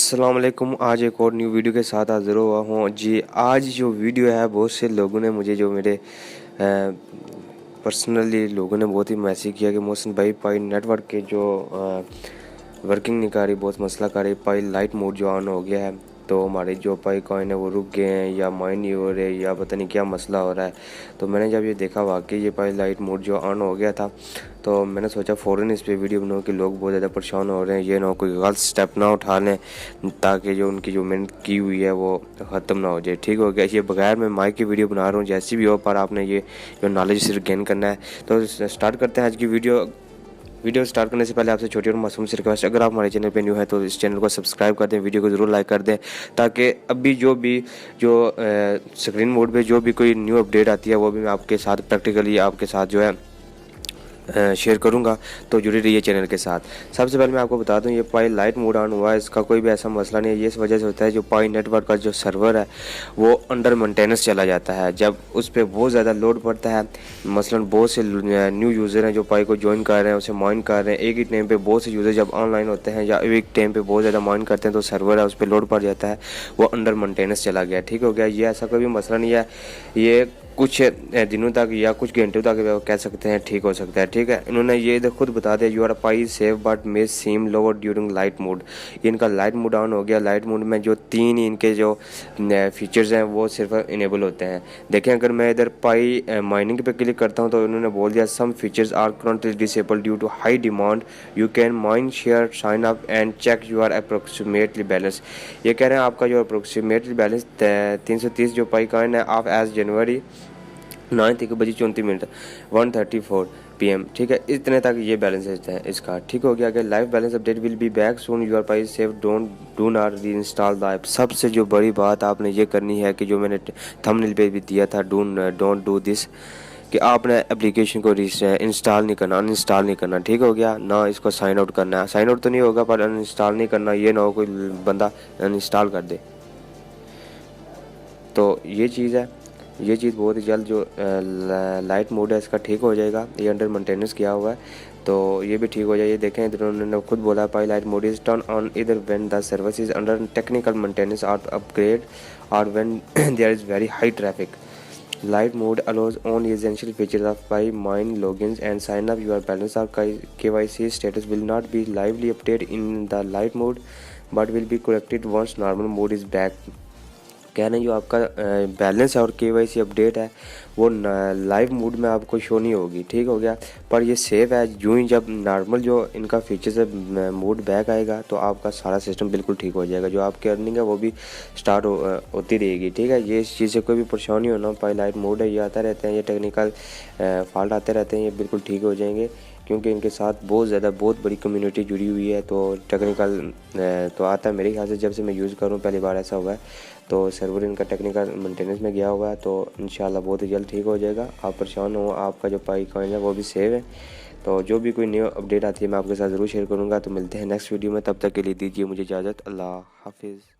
अस्सलाम वालेकुम। आज एक और न्यू वीडियो के साथ हाज़िर हुआ हूँ जी। आज जो वीडियो है बहुत से लोगों ने मुझे जो मेरे पर्सनली लोगों ने बहुत ही मैसेज किया कि मोहसिन भाई पाई नेटवर्क के जो वर्किंग नहीं कर रही, बहुत मसला कर रही, पाई लाइट मोड जो ऑन हो गया है तो हमारे जो पाई कॉइन है वो रुक गए हैं या माइन नहीं हो रहे या पता नहीं क्या मसला हो रहा है। तो मैंने जब ये देखा वाकई ये पाई लाइट मोड जो ऑन हो गया था तो मैंने सोचा फ़ौरन इस पे वीडियो बनाऊं कि लोग बहुत ज़्यादा परेशान हो रहे हैं, ये ना कोई गलत स्टेप ना उठा लें ताकि जो उनकी जो मेहनत की हुई है वो ख़त्म ना हो जाए। ठीक हो गया। ये बगैर मैं माइक की वीडियो बना रहा हूँ, जैसी भी हो, पर आपने ये जो नॉलेज सिर्फ गेन करना है। तो स्टार्ट करते हैं आज की वीडियो स्टार्ट करने से पहले आपसे छोटी और मासूम सी रिक्वेस्ट, अगर आप हमारे चैनल पे न्यू है तो इस चैनल को सब्सक्राइब कर दें, वीडियो को ज़रूर लाइक कर दें ताकि अभी जो स्क्रीन मोड पे जो भी कोई न्यू अपडेट आती है वो भी मैं आपके साथ प्रैक्टिकली आपके साथ जो है शेयर करूंगा। तो जुड़े रहिए चैनल के साथ। सबसे पहले मैं आपको बता दूं ये पाई लाइट मोड ऑन हुआ है, इसका कोई भी ऐसा मसला नहीं है। ये इस वजह से होता है जो पाई नेटवर्क का जो सर्वर है वो अंडर मेंटेनेंस चला जाता है। जब उस पर बहुत ज़्यादा लोड पड़ता है, मसलन बहुत से न्यू यूज़र हैं जो पाई को ज्वाइन कर रहे हैं, उसे माइन कर रहे हैं, एक ही टाइम पे बहुत से यूज़र जब ऑनलाइन होते हैं या एक टाइम पे बहुत ज़्यादा माइन करते हैं तो सर्वर है उस पर लोड पड़ जाता है, वो अंडर मेंटेनेंस चला गया। ठीक हो गया। ये ऐसा कोई भी मसला नहीं है, ये कुछ दिनों तक या कुछ घंटों तक कह सकते हैं ठीक हो सकता है। ठीक है। इन्होंने ये खुद बता दिया your Pi safe but may seem lower during lite mode. इनका लाइट मोड ऑन हो गया। लाइट मोड में जो तीन इनके जो फीचर्स हैं वो सिर्फ इनेबल होते हैं। देखें अगर मैं इधर पाई माइनिंग पे क्लिक करता हूँ तो इन्होंने बोल दिया some features are currently disabled due to high demand, you can mine share sign up and check your approximately balance. ये कह रहे हैं आपका जो अप्रोक्सीमेटली बैलेंस 330 जो पाई कॉइन है ऑफ एज जनवरी 9:34 1:34 PM। ठीक है। इतने तक ये बैलेंस है इसका। ठीक हो गया। अगर live balance update will be back soon, your Pi safe do not reinstall the app. सबसे जो बड़ी बात आपने ये करनी है कि जो मैंने थंबनेल पे भी दिया था, डोंट डू दिस, कि आपने एप्लीकेशन को इंस्टॉल नहीं करना, अनइंस्टॉल नहीं करना। ठीक हो गया ना। इसको साइन आउट करना है, साइन आउट तो नहीं होगा पर अनइंस्टॉल नहीं करना। ये ना हो कोई बंदा अनइंस्टॉल कर दे। तो ये चीज़ है, ये चीज़ बहुत ही जल्द जो लाइट मोड है इसका ठीक हो जाएगा। ये अंडर मेंटेनेंस किया हुआ है तो ये भी ठीक हो जाएगा। देखें इधर उन्होंने खुद बोला पाई light mode is turn on इधर when the service is under technical maintenance और अपग्रेड और when there is very high traffic. Light mode allows only essential features of Pi mine logins and sign up. Your balance or KYC status will not be lively updated in the light mode but will be corrected once normal mode is back। कह रहे हैं जो आपका balance है और KYC update है वो live mode में आपको शो नहीं होगी। ठीक हो गया। पर ये सेव है, यूँ ही जब नॉर्मल जो इनका फीचर्स है मोड बैक आएगा तो आपका सारा सिस्टम बिल्कुल ठीक हो जाएगा। जो आपकी अर्निंग है वो भी स्टार्ट होती रहेगी। ठीक है। ये इस चीज़ से कोई भी परेशानी होना, पाई लाइट मोड है ये आता रहते हैं, ये टेक्निकल फॉल्ट आते रहते हैं, ये बिल्कुल ठीक हो जाएंगे क्योंकि इनके साथ बहुत बड़ी कम्युनिटी जुड़ी हुई है। तो टेक्निकल तो आता है मेरे ख्याल से, जब से मैं यूज़ करूँ पहली बार ऐसा हुआ है। तो सर्वर इनका टेक्निकल मेंटेनेंस में गया हुआ है तो इंशाल्लाह बहुत ही जल्द ठीक हो जाएगा। आप परेशान हो, आपका जो पाई कॉइन है वो भी सेव है। तो जो भी कोई न्यू अपडेट आती है मैं आपके साथ ज़रूर शेयर करूँगा। तो मिलते हैं नेक्स्ट वीडियो में, तब तक के लिए दीजिए मुझे इजाज़त। अल्लाह हाफिज़।